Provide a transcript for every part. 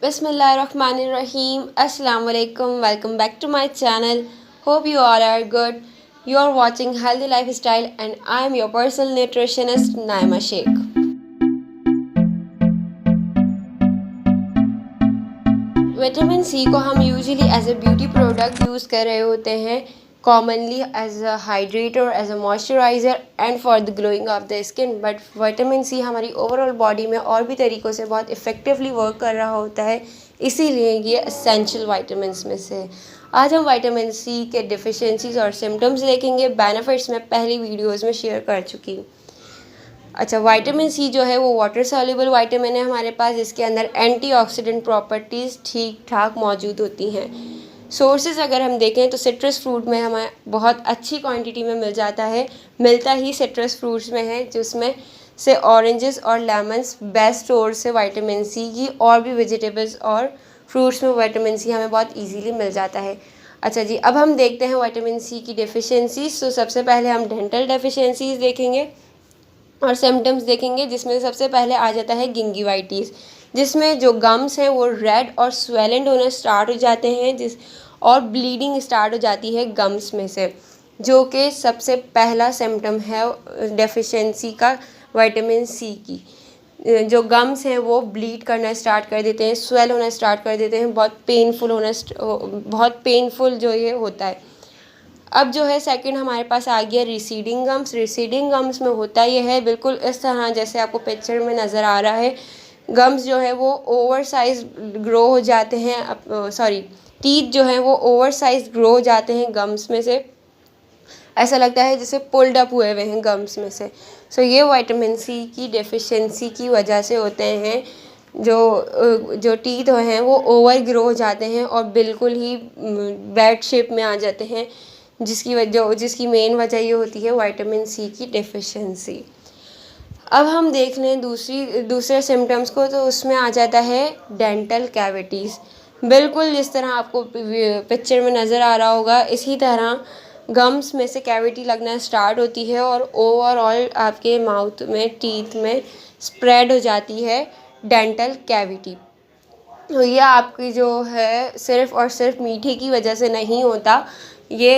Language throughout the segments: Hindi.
Bismillahirrahmanirrahim. Assalamu alaikum. Welcome back to my channel. Hope you all are good. You are watching Healthy Lifestyle and I am your personal nutritionist Naima Sheikh. Vitamin C को हम usually as a beauty product use कर रहे होते हैं commonly as a hydrator, as a moisturiser and for the glowing of the skin. But vitamin C हमारी ओवरऑल बॉडी में और भी तरीक़ों से बहुत इफ़ेक्टिवली वर्क कर रहा होता है, इसीलिए ये एसेंशियल विटामिन्स में से है। आज हम विटामिन सी के डिफिशिएंसीज और सिम्टम्स देखेंगे। बेनिफिट्स मैं पहली वीडियोज़ में शेयर कर चुकी हूँ। अच्छा, विटामिन सी जो है वो वाटर सॉल्युबल विटामिन है हमारे पास, जिसके अंदर एंटीऑक्सीडेंट प्रॉपर्टीज़ ठीक ठाक मौजूद होती हैं। सोर्सेज अगर हम देखें तो सिट्रस फ्रूट में हमें बहुत अच्छी क्वांटिटी में मिल जाता है, मिलता ही सिट्रस फ्रूट्स में है, जिसमें से ऑरेंजेस और लेमन्स बेस्ट सोर्स है विटामिन सी की। और भी वेजिटेबल्स और फ्रूट्स में विटामिन सी हमें बहुत ईजीली मिल जाता है। अच्छा जी, अब हम देखते हैं विटामिन सी की डेफिशिएंसीज। तो सबसे पहले हम डेंटल डेफिशिएंसीज देखेंगे और सिम्टम्स देखेंगे, जिसमें सबसे पहले आ जाता है गिंगिवाइटिस, जिसमें जो गम्स हैं वो रेड और स्वेलेंड होना स्टार्ट हो जाते हैं और ब्लीडिंग स्टार्ट हो जाती है गम्स में से, जो कि सबसे पहला सिम्टम है डेफिशिएंसी का विटामिन सी की। जो गम्स हैं वो ब्लीड करना स्टार्ट कर देते हैं, स्वेल होना स्टार्ट कर देते हैं, बहुत पेनफुल जो ये होता है। अब जो है सेकंड हमारे पास आ गया रिसीडिंग गम्स। रिसीडिंग गम्स में होता ये है बिल्कुल इस तरह जैसे आपको पिक्चर में नज़र आ रहा है। गम्स जो है वो ओवर साइज ग्रो हो जाते हैं, टीथ जो है वो ओवर साइज ग्रो हो जाते हैं गम्स में से। ऐसा लगता है जैसे पुल्ड अप हुए हुए हैं गम्स में से। सो ये विटामिन सी की डेफिशिएंसी की वजह से होते हैं। जो टीथ हैं वो ओवर ग्रो हो जाते हैं और बिल्कुल ही बैड शेप में आ जाते हैं, जिसकी मेन वजह ये होती है विटामिन सी की डेफिशिएंसी। अब हम देख लें दूसरे सिम्टम्स को, तो उसमें आ जाता है डेंटल कैविटीज़। बिल्कुल जिस तरह आपको पिक्चर में नज़र आ रहा होगा, इसी तरह गम्स में से कैविटी लगना स्टार्ट होती है और ओवरऑल आपके माउथ में, टीथ में स्प्रेड हो जाती है डेंटल कैविटी। तो ये आपकी जो है सिर्फ़ और सिर्फ मीठे की वजह से नहीं होता, ये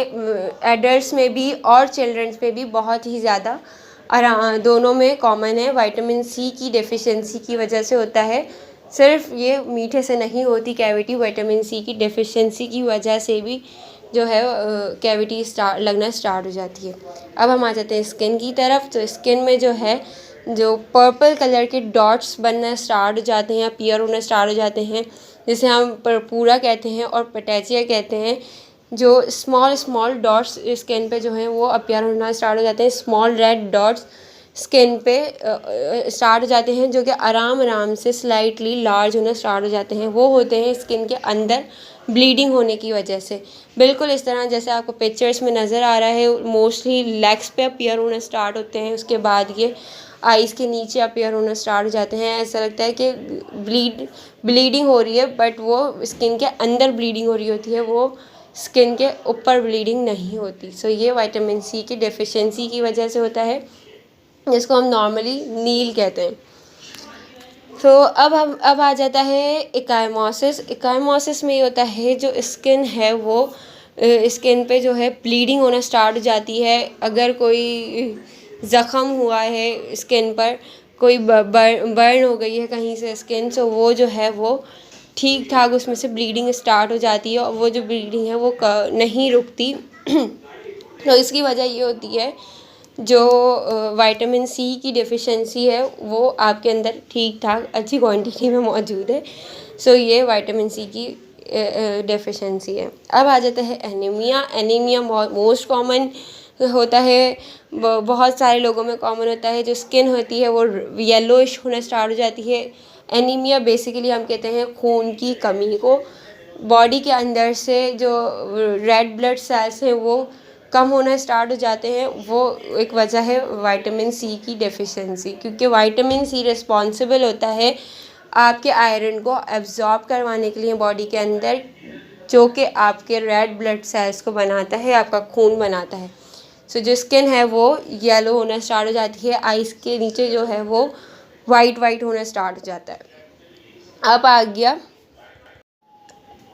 एडल्ट्स में भी और चिल्ड्रंस में भी बहुत ही ज़्यादा दोनों में कॉमन है। विटामिन सी की डेफिशिएंसी की वजह से होता है, सिर्फ ये मीठे से नहीं होती कैविटी, विटामिन सी की डेफिशिएंसी की वजह से भी जो है कैविटी लगना स्टार्ट हो जाती है। अब हम आ जाते हैं स्किन की तरफ। तो स्किन में जो पर्पल कलर के डॉट्स बनना स्टार्ट हो जाते हैं, अपीयर होना स्टार्ट हो जाते हैं, जिसे हम परपूरा कहते हैं और पेटेचिया कहते हैं। जो स्मॉल डॉट्स स्किन पे जो हैं वो अपीयर होना स्टार्ट हो जाते हैं, स्मॉल रेड डॉट्स स्किन पे स्टार्ट हो जाते हैं, जो कि आराम से स्लाइटली लार्ज होना स्टार्ट हो जाते हैं। वो होते हैं स्किन के अंदर ब्लीडिंग होने की वजह से। बिल्कुल इस तरह जैसे आपको पिक्चर्स में नज़र आ रहा है, मोस्टली लेग्स पे अपीयर होना स्टार्ट होते हैं, उसके बाद ये आइज़ के नीचे अपीयर होना स्टार्ट हो जाते हैं। ऐसा लगता है कि ब्लीडिंग हो रही है, बट वो स्किन के अंदर ब्लीडिंग हो रही होती है, वो स्किन के ऊपर ब्लीडिंग नहीं होती। सो ये विटामिन सी की डेफिशिएंसी की वजह से होता है, जिसको हम नॉर्मली नील कहते हैं। तो अब आ जाता है इकाइमोसिस। इकाइमोसिस में ये होता है जो स्किन है वो स्किन पे जो है ब्लीडिंग होना स्टार्ट हो जाती है। अगर कोई ज़ख़म हुआ है स्किन पर, कोई बर्न हो गई है कहीं से स्किन, तो वो जो है वो ठीक ठाक उसमें से ब्लीडिंग स्टार्ट हो जाती है और वो जो ब्लीडिंग है वो नहीं रुकती। तो इसकी वजह ये होती है जो विटामिन सी की डेफिशिएंसी है वो आपके अंदर ठीक ठाक अच्छी क्वांटिटी में मौजूद है। सो ये विटामिन सी की डेफिशिएंसी है। अब आ जाता है एनीमिया। एनीमिया मोस्ट कॉमन होता है, बहुत सारे लोगों में कॉमन होता है। जो स्किन होती है वो येलोइश होना स्टार्ट हो जाती है। एनीमिया बेसिकली हम कहते हैं खून की कमी को। बॉडी के अंदर से जो रेड ब्लड सेल्स हैं वो कम होना स्टार्ट हो जाते हैं। वो एक वजह है विटामिन सी की डेफिशिएंसी, क्योंकि विटामिन सी रिस्पॉन्सिबल होता है आपके आयरन को एब्जॉर्ब करवाने के लिए बॉडी के अंदर, जो कि आपके रेड ब्लड सेल्स को बनाता है, आपका खून बनाता है। सो जो स्किन है वो येलो होना स्टार्ट हो जाती है, आइज़ के नीचे जो है वो वाइट होना स्टार्ट हो जाता है। अब आ गया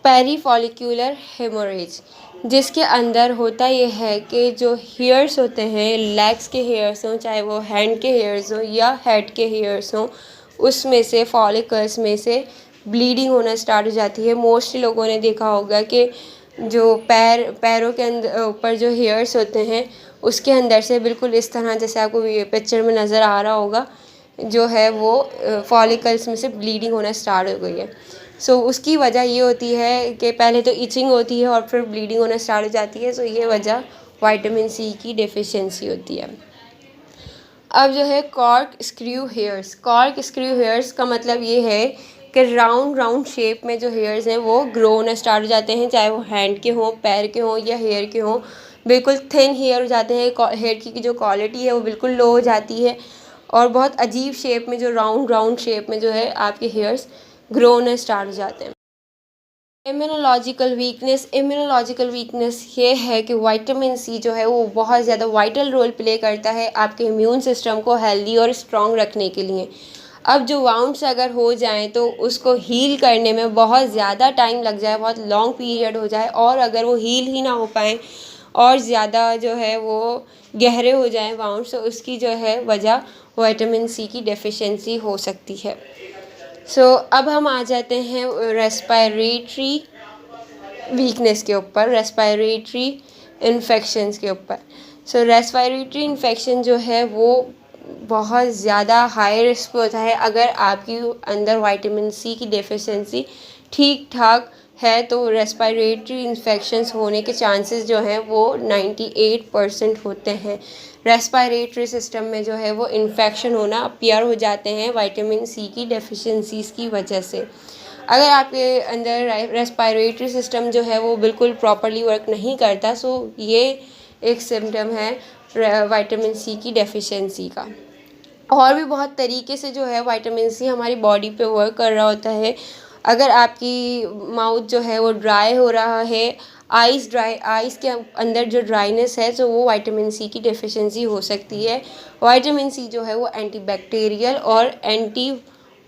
पेरीफॉलिक्यूलर हेमोरेज, जिसके अंदर होता ये है कि जो हेयर्स होते हैं, लेग्स के हेयर्स हों, चाहे वो हैंड के हेयर्स हों या हेड के हेयर्स हों, उसमें से फॉलिकल्स में से ब्लीडिंग होना स्टार्ट हो जाती है। मोस्टली लोगों ने देखा होगा कि जो पैरों के अंदर ऊपर जो हेयर्स होते हैं उसके अंदर से बिल्कुल इस तरह, जैसे आपको ये पिक्चर में नज़र आ रहा होगा, जो है वो फॉलिकल्स में से ब्लीडिंग होना स्टार्ट हो गई है। सो उसकी वजह ये होती है कि पहले तो इचिंग होती है और फिर ब्लीडिंग होना स्टार्ट हो जाती है। सो ये वजह विटामिन सी की डेफिशिएंसी होती है। अब जो है cork screw hairs, cork screw hairs का मतलब ये है कि राउंड राउंड शेप में जो हेयर्स हैं वो ग्रो होना स्टार्ट हो जाते हैं, चाहे वो हैंड के हों, पैर के हों या हेयर के हों। बिल्कुल थिन हेयर हो जाते हैं, हेयर की जो क्वालिटी है वो बिल्कुल लो हो जाती है और बहुत अजीब शेप में, जो राउंड राउंड शेप में जो है आपके हेयर्स ग्रो होना स्टार्ट हो जाते हैं। इम्यूनोलॉजिकल वीकनेस ये है कि विटामिन सी जो है वो बहुत ज़्यादा वाइटल रोल प्ले करता है आपके इम्यून सिस्टम को हेल्दी और स्ट्रॉन्ग रखने के लिए। अब जो वाउंड्स अगर हो जाएं तो उसको हील करने में बहुत ज़्यादा टाइम लग जाए, बहुत लॉन्ग पीरियड हो जाए, और अगर वो हील ही ना हो पाएँ और ज़्यादा जो है वो गहरे हो जाएं वाउंड्स, तो उसकी जो है वजह विटामिन सी की डेफिशिएंसी हो सकती है। अब हम आ जाते हैं रेस्पिरेटरी वीकनेस के ऊपर, रेस्पिरेटरी इन्फेक्शंस के ऊपर। रेस्पिरेटरी इन्फेक्शन जो है वो बहुत ज़्यादा हाई रिस्क पे होता है। अगर आपकी अंदर विटामिन सी की डेफिशिएंसी ठीक ठाक है तो रेस्पिरेटरी इन्फेक्शंस होने के चांसेस जो हैं वो 98% होते हैं। रेस्पिरेटरी सिस्टम में जो है वो इन्फेक्शन होना अपीयर हो जाते हैं विटामिन सी की डेफिशिएंसीज़ की वजह से। अगर आपके अंदर रेस्पिरेटरी सिस्टम जो है वो बिल्कुल प्रॉपरली वर्क नहीं करता, सो ये एक सिम्टम है विटामिन सी की डेफिशिएंसी का। और भी बहुत तरीके से जो है विटामिन सी हमारी बॉडी पे वर्क कर रहा होता है। अगर आपकी माउथ जो है वो ड्राई हो रहा है, आइज़ के अंदर जो ड्राइनेस है, तो वो विटामिन सी की डेफिशिएंसी हो सकती है। विटामिन सी जो है वो एंटीबैक्टीरियल और एंटी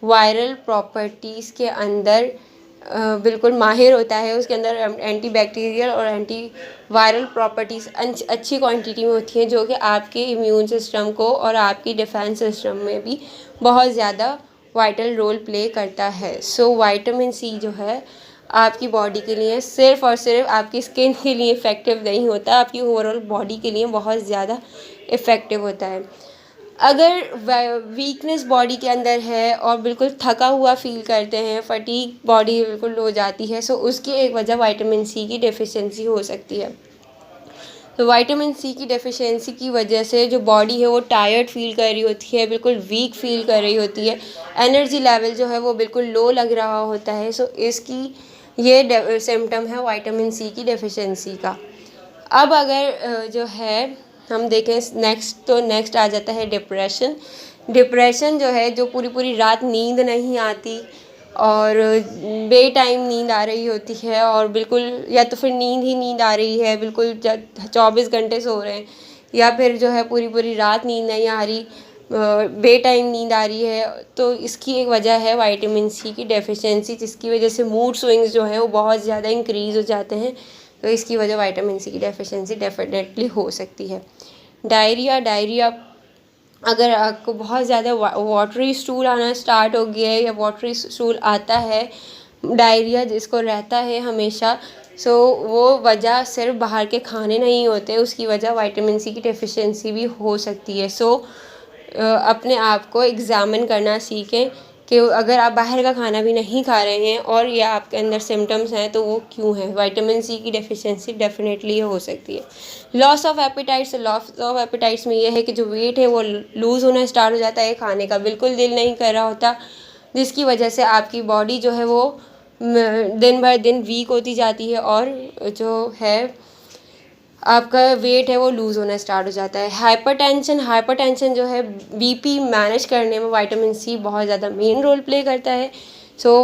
वायरल प्रॉपर्टीज़ के अंदर बिल्कुल माहिर होता है। उसके अंदर एंटीबैक्टीरियल और एंटी वायरल प्रॉपर्टीज़ अच्छी क्वांटिटी में होती हैं, जो कि आपके इम्यून सिस्टम को और आपकी डिफेंस सिस्टम में भी बहुत ज़्यादा वाइटल रोल प्ले करता है। विटामिन सी जो है आपकी बॉडी के लिए सिर्फ़ और सिर्फ आपकी स्किन के लिए इफ़ेक्टिव नहीं होता, आपकी ओवरऑल बॉडी के लिए बहुत ज़्यादा इफ़ेक्टिव होता है। अगर वीकनेस बॉडी के अंदर है और बिल्कुल थका हुआ फील करते हैं, फटीग बॉडी बिल्कुल हो जाती है, सो उसकी एक वजह विटामिन सी की डेफिशिएंसी हो सकती है। तो विटामिन सी की डेफिशिएंसी की वजह से जो बॉडी है वो टायर्ड फील कर रही होती है, बिल्कुल वीक फील कर रही होती है, एनर्जी लेवल जो है वो बिल्कुल लो लग रहा होता है। इसकी ये सिम्टम है विटामिन सी की डेफिशिएंसी का। अब अगर जो है हम देखें नेक्स्ट आ जाता है डिप्रेशन जो है, जो पूरी पूरी रात नींद नहीं आती और बे टाइम नींद आ रही होती है, और बिल्कुल या तो फिर नींद आ रही है, बिल्कुल 24 घंटे सो रहे हैं, या फिर जो है पूरी पूरी रात नींद नहीं आ रही, बे टाइम नींद आ रही है, तो इसकी एक वजह है विटामिन सी की डेफिशिएंसी, जिसकी वजह से मूड स्विंग्स जो हैं वो बहुत ज़्यादा इंक्रीज़ हो जाते हैं। तो इसकी वजह विटामिन सी की डेफिशिएंसी डेफिनेटली हो सकती है। डायरिया अगर आपको बहुत ज़्यादा वाटरी स्टूल आना स्टार्ट हो गया है या वाटरी स्टूल आता है, डायरिया जिसको रहता है हमेशा, वो वजह सिर्फ बाहर के खाने नहीं होते, उसकी वजह विटामिन सी की डेफिशिएंसी भी हो सकती है। अपने आप को एग्ज़ामिन करना सीखें कि अगर आप बाहर का खाना भी नहीं खा रहे हैं और या आपके अंदर सिम्टम्स हैं तो वो क्यों है। विटामिन सी की डेफिशिएंसी डेफिनेटली हो सकती है। लॉस ऑफ एपेटाइट्स में ये है कि जो वेट है वो लूज़ होना स्टार्ट हो जाता है, खाने का बिल्कुल दिल नहीं कर रहा होता, जिसकी वजह से आपकी बॉडी जो है वो दिन भर दिन वीक होती जाती है और जो है आपका वेट है वो लूज़ होना स्टार्ट हो जाता है। हाइपरटेंशन जो है बीपी मैनेज करने में विटामिन सी बहुत ज़्यादा मेन रोल प्ले करता है।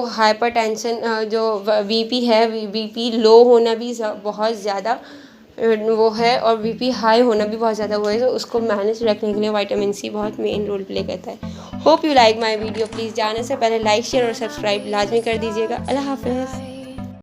हाइपरटेंशन जो बीपी है, बीपी लो होना भी बहुत ज़्यादा वो है और बीपी हाई होना भी बहुत ज़्यादा वो है, तो उसको मैनेज रखने के लिए विटामिन सी बहुत मेन रोल प्ले करता है। Hope you like my video. Please जाने से पहले लाइक शेयर और सब्सक्राइब लाजमी कर दीजिएगा। अल्लाह हाफ़िज़।